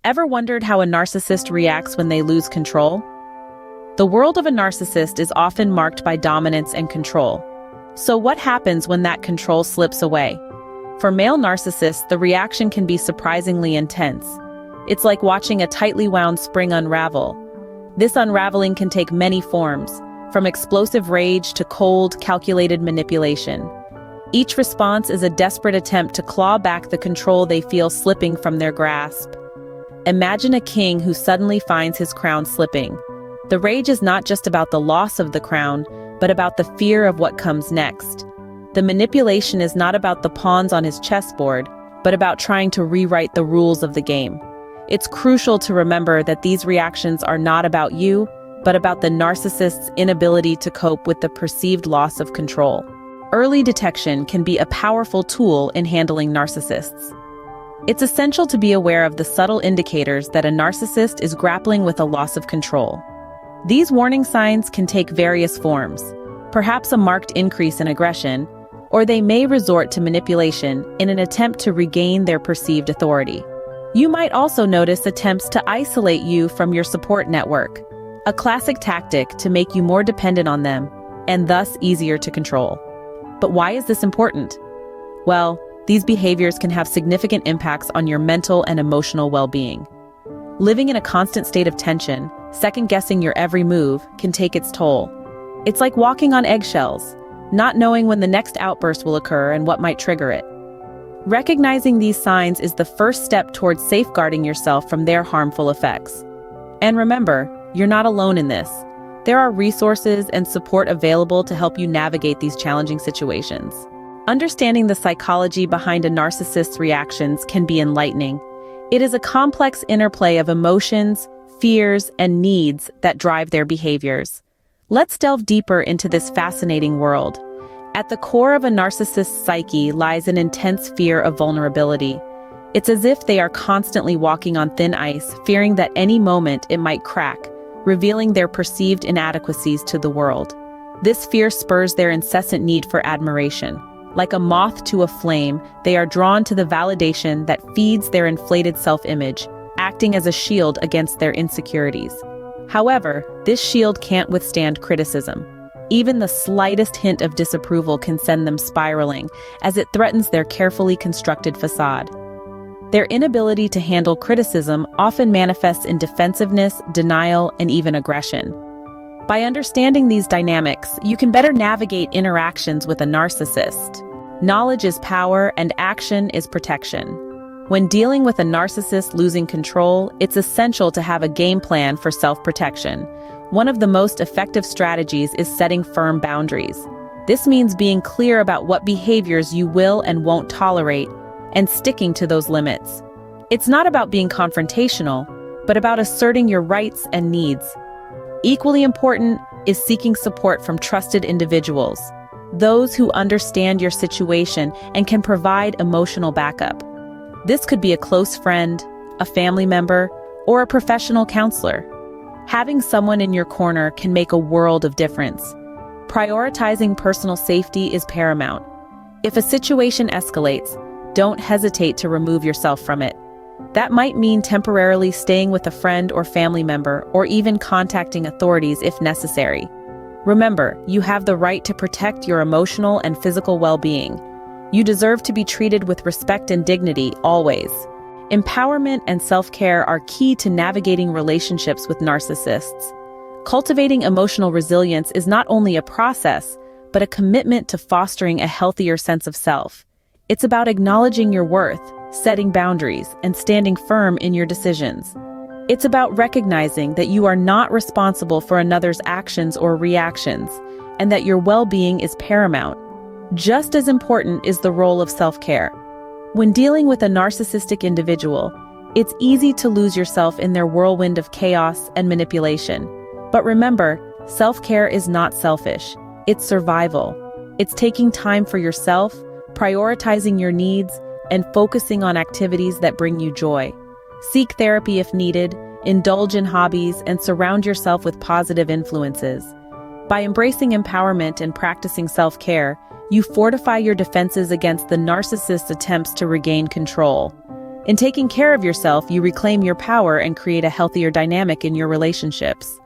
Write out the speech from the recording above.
Ever wondered how a narcissist reacts when they lose control? The world of a narcissist is often marked by dominance and control. So what happens when that control slips away? For male narcissists, the reaction can be surprisingly intense. It's like watching a tightly wound spring unravel. This unraveling can take many forms, from explosive rage to cold, calculated manipulation. Each response is a desperate attempt to claw back the control they feel slipping from their grasp. Imagine a king who suddenly finds his crown slipping. The rage is not just about the loss of the crown, but about the fear of what comes next. The manipulation is not about the pawns on his chessboard, but about trying to rewrite the rules of the game. It's crucial to remember that these reactions are not about you, but about the narcissist's inability to cope with the perceived loss of control. Early detection can be a powerful tool in handling narcissists. It's essential to be aware of the subtle indicators that a narcissist is grappling with a loss of control. These warning signs can take various forms, perhaps a marked increase in aggression, or they may resort to manipulation in an attempt to regain their perceived authority. You might also notice attempts to isolate you from your support network, a classic tactic to make you more dependent on them and thus easier to control. But why is this important? Well, these behaviors can have significant impacts on your mental and emotional well-being. Living in a constant state of tension, second-guessing your every move, can take its toll. It's like walking on eggshells, not knowing when the next outburst will occur and what might trigger it. Recognizing these signs is the first step towards safeguarding yourself from their harmful effects. And remember, you're not alone in this. There are resources and support available to help you navigate these challenging situations. Understanding the psychology behind a narcissist's reactions can be enlightening. It is a complex interplay of emotions, fears, and needs that drive their behaviors. Let's delve deeper into this fascinating world. At the core of a narcissist's psyche lies an intense fear of vulnerability. It's as if they are constantly walking on thin ice, fearing that any moment it might crack, revealing their perceived inadequacies to the world. This fear spurs their incessant need for admiration. Like a moth to a flame, they are drawn to the validation that feeds their inflated self-image, acting as a shield against their insecurities. However, this shield can't withstand criticism. Even the slightest hint of disapproval can send them spiraling, as it threatens their carefully constructed facade. Their inability to handle criticism often manifests in defensiveness, denial, and even aggression. By understanding these dynamics, you can better navigate interactions with a narcissist. Knowledge is power, and action is protection. When dealing with a narcissist losing control, it's essential to have a game plan for self-protection. One of the most effective strategies is setting firm boundaries. This means being clear about what behaviors you will and won't tolerate, and sticking to those limits. It's not about being confrontational, but about asserting your rights and needs. Equally important is seeking support from trusted individuals, those who understand your situation and can provide emotional backup. This could be a close friend, a family member, or a professional counselor. Having someone in your corner can make a world of difference. Prioritizing personal safety is paramount. If a situation escalates, don't hesitate to remove yourself from it. That might mean temporarily staying with a friend or family member, or even contacting authorities if necessary. Remember, you have the right to protect your emotional and physical well-being. You deserve to be treated with respect and dignity, always. Empowerment and self-care are key to navigating relationships with narcissists. Cultivating emotional resilience is not only a process, but a commitment to fostering a healthier sense of self. It's about acknowledging your worth, setting boundaries, and standing firm in your decisions. It's about recognizing that you are not responsible for another's actions or reactions, and that your well-being is paramount. Just as important is the role of self-care. When dealing with a narcissistic individual, it's easy to lose yourself in their whirlwind of chaos and manipulation. But remember, self-care is not selfish. It's survival. It's taking time for yourself, prioritizing your needs, and focusing on activities that bring you joy. Seek therapy if needed, indulge in hobbies, and surround yourself with positive influences. By embracing empowerment and practicing self-care, you fortify your defenses against the narcissist's attempts to regain control. In taking care of yourself, you reclaim your power and create a healthier dynamic in your relationships.